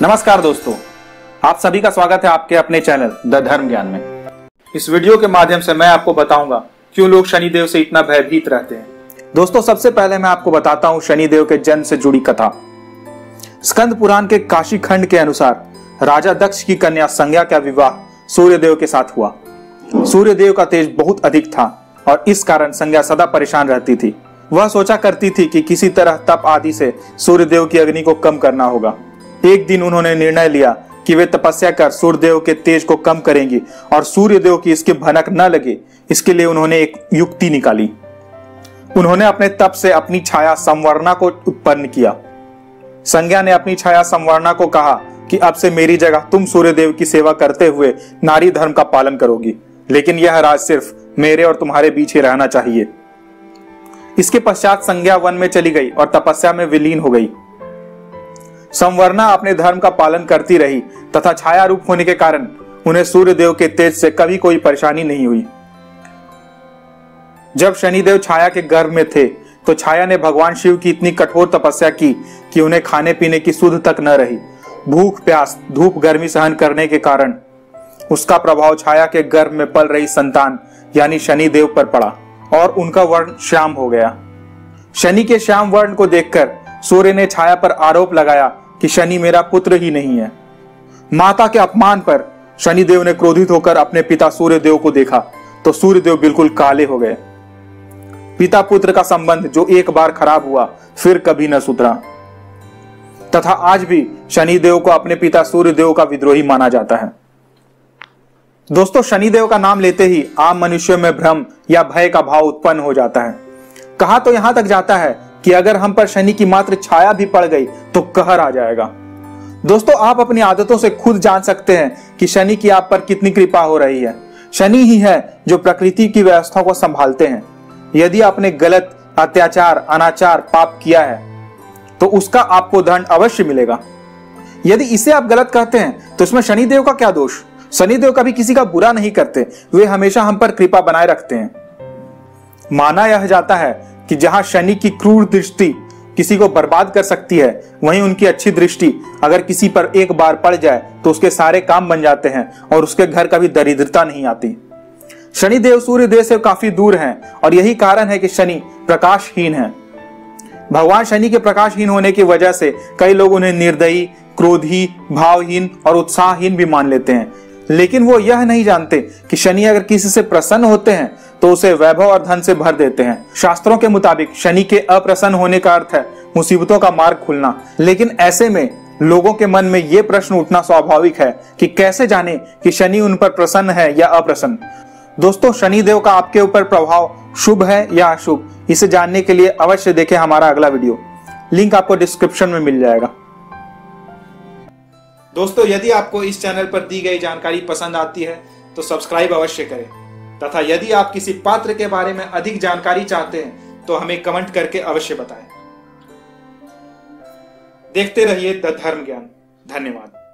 नमस्कार दोस्तों, आप सभी का स्वागत है आपके अपने चैनल द धर्म ज्ञान में। इस वीडियो के माध्यम से मैं आपको बताऊंगा क्यों लोग शनिदेव से इतना भयभीत रहते हैं। दोस्तों, सबसे पहले मैं आपको बताता हूं शनिदेव के जन्म से जुड़ी कथा। स्कंद पुराण के काशी खंड के अनुसार राजा दक्ष की कन्या संज्ञा का विवाह सूर्यदेव के साथ हुआ। सूर्यदेव का तेज बहुत अधिक था और इस कारण संज्ञा सदा परेशान रहती थी। वह सोचा करती थी कि किसी तरह तप आदि से सूर्यदेव की अग्नि को कम करना होगा। एक दिन उन्होंने निर्णय लिया कि वे तपस्या कर सूर्यदेव के तेज को कम करेंगी और सूर्यदेव की इसकी भनक न लगे, इसके लिए उन्होंने एक युक्ति निकाली। उन्होंने अपने तप से अपनी छाया संवर्णा को उत्पन्न किया। संज्ञा ने अपनी छाया संवर्णा को कहा कि अब से मेरी जगह तुम सूर्यदेव की सेवा करते हुए नारी धर्म का पालन करोगी, लेकिन यह राज सिर्फ मेरे और तुम्हारे बीच ही रहना चाहिए। इसके पश्चात संज्ञा वन में चली गई और तपस्या में विलीन हो गई। संवर्णा अपने धर्म का पालन करती रही तथा छाया रूप होने के कारण उन्हें सूर्यदेव के तेज से कभी कोई परेशानी नहीं हुई। जब शनिदेव छाया के गर्भ में थे तो छाया ने भगवान शिव की इतनी कठोर तपस्या की कि उन्हें खाने पीने की सुध तक न रही। भूख प्यास धूप गर्मी सहन करने के कारण उसका प्रभाव छाया के गर्भ में पल रही संतान यानी शनिदेव पर पड़ा और उनका वर्ण श्याम हो गया। शनि के श्याम वर्ण को देखकर सूर्य ने छाया पर आरोप लगाया कि शनि मेरा पुत्र ही नहीं है। माता के अपमान पर शनिदेव ने क्रोधित होकर अपने पिता सूर्यदेव को देखा तो सूर्यदेव बिल्कुल काले हो गए। पिता पुत्र का संबंध जो एक बार खराब हुआ फिर कभी न सुधरा तथा आज भी शनिदेव को अपने पिता सूर्यदेव का विद्रोही माना जाता है। दोस्तों, शनिदेव का नाम लेते ही आम मनुष्यों में भ्रम या भय का भाव उत्पन्न हो जाता है। कहा तो यहां तक जाता है कि अगर हम पर शनि की मात्र छाया भी पड़ गई तो कहर आ जाएगा। दोस्तों, आप अपनी आदतों से खुद जान सकते हैं कि शनि की आप पर कितनी कृपा हो रही है। शनि ही है जो प्रकृति की व्यवस्था को संभालते हैं। यदि आपने गलत, अत्याचार, अनाचार, पाप किया है तो उसका आपको दंड अवश्य मिलेगा। यदि इसे आप गलत कहते हैं तो इसमें शनिदेव का क्या दोष? शनिदेव कभी किसी का बुरा नहीं करते, वे हमेशा हम पर कृपा बनाए रखते हैं। माना यह जाता है कि जहां शनि की क्रूर दृष्टि किसी को बर्बाद कर सकती है, वहीं उनकी अच्छी दृष्टि अगर किसी पर एक बार पड़ जाए तो उसके सारे काम बन जाते हैं और उसके घर कभी दरिद्रता नहीं आती। शनिदेव सूर्यदेव से काफी दूर हैं और यही कारण है कि शनि प्रकाशहीन है। भगवान शनि के प्रकाशहीन होने की वजह से कई लोग उन्हें निर्दयी, क्रोधी, भावहीन और उत्साहहीन भी मान लेते हैं। लेकिन वो यह नहीं जानते कि शनि अगर किसी से प्रसन्न होते हैं तो उसे वैभव और धन से भर देते हैं। शास्त्रों के मुताबिक शनि के अप्रसन्न होने का अर्थ है मुसीबतों का मार्ग खुलना। लेकिन ऐसे में लोगों के मन में यह प्रश्न उठना स्वाभाविक है कि कैसे जाने कि शनि उन पर प्रसन्न है या अप्रसन्न। दोस्तों, शनिदेव का आपके ऊपर प्रभाव शुभ है या अशुभ, इसे जानने के लिए अवश्य देखें हमारा अगला वीडियो। लिंक आपको डिस्क्रिप्शन में मिल जाएगा। दोस्तों, यदि आपको इस चैनल पर दी गई जानकारी पसंद आती है तो सब्सक्राइब अवश्य करें तथा यदि आप किसी पात्र के बारे में अधिक जानकारी चाहते हैं तो हमें कमेंट करके अवश्य बताएं। देखते रहिए द धर्म ज्ञान। धन्यवाद।